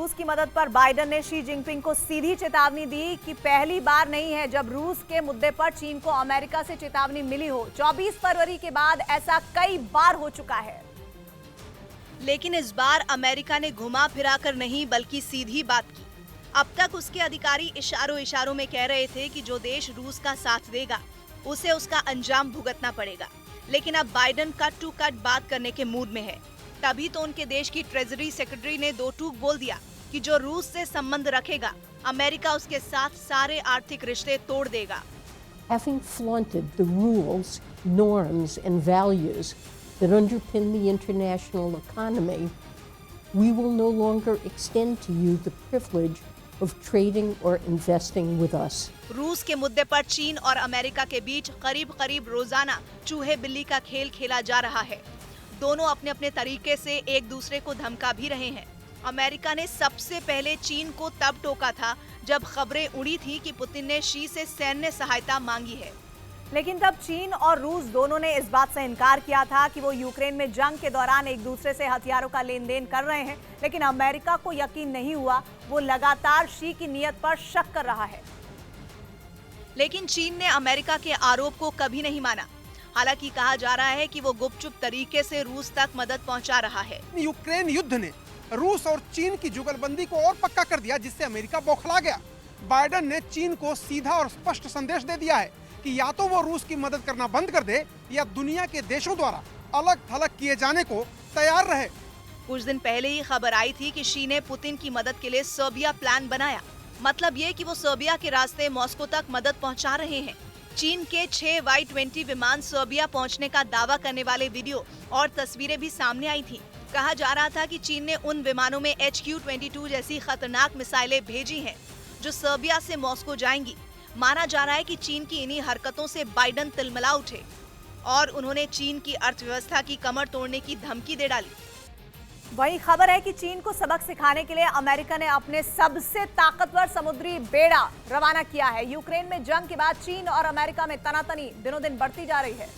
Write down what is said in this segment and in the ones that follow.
रूस की मदद पर बाइडेन ने शी जिनपिंग को सीधी चेतावनी दी कि पहली बार नहीं है जब रूस के मुद्दे पर चीन को अमेरिका से चेतावनी मिली हो। 24 फरवरी के बाद ऐसा कई बार हो चुका है। लेकिन इस बार अमेरिका ने घुमा फिराकर नहीं बल्कि सीधी बात की। अब तक उसके अधिकारी इशारों इशारों में कह रहे थे कि जो देश रूस का साथ देगा उसे उसका अंजाम भुगतना पड़ेगा, लेकिन अब बाइडेन कट टू कट बात करने के मूड में है। तभी तो उनके देश की ट्रेजरी सेक्रेटरी ने दो टूक बोल दिया कि जो रूस से संबंध रखेगा अमेरिका उसके साथ सारे आर्थिक रिश्ते तोड़ देगा। Having flaunted the rules, norms and values that underpin the international economy, we will no longer extend to you the privilege of trading or investing with us. रूस के मुद्दे पर चीन और अमेरिका के बीच करीब रोजाना चूहे बिल्ली का खेल खेला जा रहा है। दोनों अपने अपने तरीके से एक दूसरे को धमका भी रहे हैं। अमेरिका ने सबसे पहले चीन को तब टोका था जब खबरें उड़ी थी कि पुतिन ने शी से सैन्य सहायता मांगी है, लेकिन तब चीन और रूस दोनों ने इस बात से इनकार किया था कि वो यूक्रेन में जंग के दौरान एक दूसरे से हथियारों का लेन देन कर रहे हैं। लेकिन अमेरिका को यकीन नहीं हुआ, वो लगातार शी की नीयत पर शक कर रहा है। लेकिन चीन ने अमेरिका के आरोप को कभी नहीं माना। हालांकि कहा जा रहा है कि वो गुपचुप तरीके से रूस तक मदद पहुंचा रहा है। यूक्रेन युद्ध ने रूस और चीन की जुगलबंदी को और पक्का कर दिया, जिससे अमेरिका बौखला गया। बाइडेन ने चीन को सीधा और स्पष्ट संदेश दे दिया है कि या तो वो रूस की मदद करना बंद कर दे या दुनिया के देशों द्वारा अलग थलग किए जाने को तैयार रहे। कुछ दिन पहले ही खबर आई थी कि शी ने पुतिन की मदद के लिए सर्बिया प्लान बनाया। मतलब ये कि वो सर्बिया के रास्ते मॉस्को तक मदद पहुंचा रहे हैं। चीन के 6 Y-20 विमान सर्बिया पहुंचने का दावा करने वाले वीडियो और तस्वीरें भी सामने आई थी। कहा जा रहा था कि चीन ने उन विमानों में HQ-22 जैसी खतरनाक मिसाइलें भेजी हैं, जो सर्बिया से मॉस्को जाएंगी। माना जा रहा है कि चीन की इन्हीं हरकतों से बाइडेन तिलमिला उठे और उन्होंने चीन की अर्थव्यवस्था की कमर तोड़ने की धमकी दे डाली। वही खबर है कि चीन को सबक सिखाने के लिए अमेरिका ने अपने सबसे ताकतवर समुद्री बेड़ा रवाना किया है। यूक्रेन में जंग के बाद चीन और अमेरिका में तनातनी दिनों दिन बढ़ती जा रही है,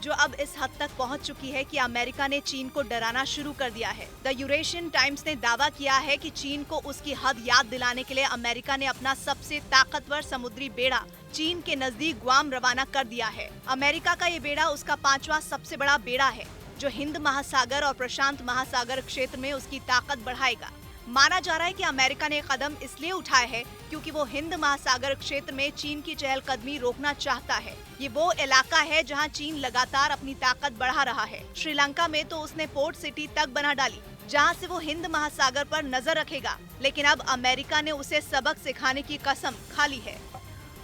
जो अब इस हद तक पहुंच चुकी है कि अमेरिका ने चीन को डराना शुरू कर दिया है। द यूरेशियन टाइम्स ने दावा किया है कि चीन को उसकी हद याद दिलाने के लिए अमेरिका ने अपना सबसे ताकतवर समुद्री बेड़ा चीन के नजदीक ग्वाम रवाना कर दिया है। अमेरिका का ये बेड़ा उसका 5वां सबसे बड़ा बेड़ा है, जो हिंद महासागर और प्रशांत महासागर क्षेत्र में उसकी ताकत बढ़ाएगा। माना जा रहा है कि अमेरिका ने कदम इसलिए उठाया है क्योंकि वो हिंद महासागर क्षेत्र में चीन की चहलकदमी रोकना चाहता है। ये वो इलाका है जहां चीन लगातार अपनी ताकत बढ़ा रहा है। श्रीलंका में तो उसने पोर्ट सिटी तक बना डाली, जहां से वो हिंद महासागर पर नजर रखेगा। लेकिन अब अमेरिका ने उसे सबक सिखाने की कसम खा ली है।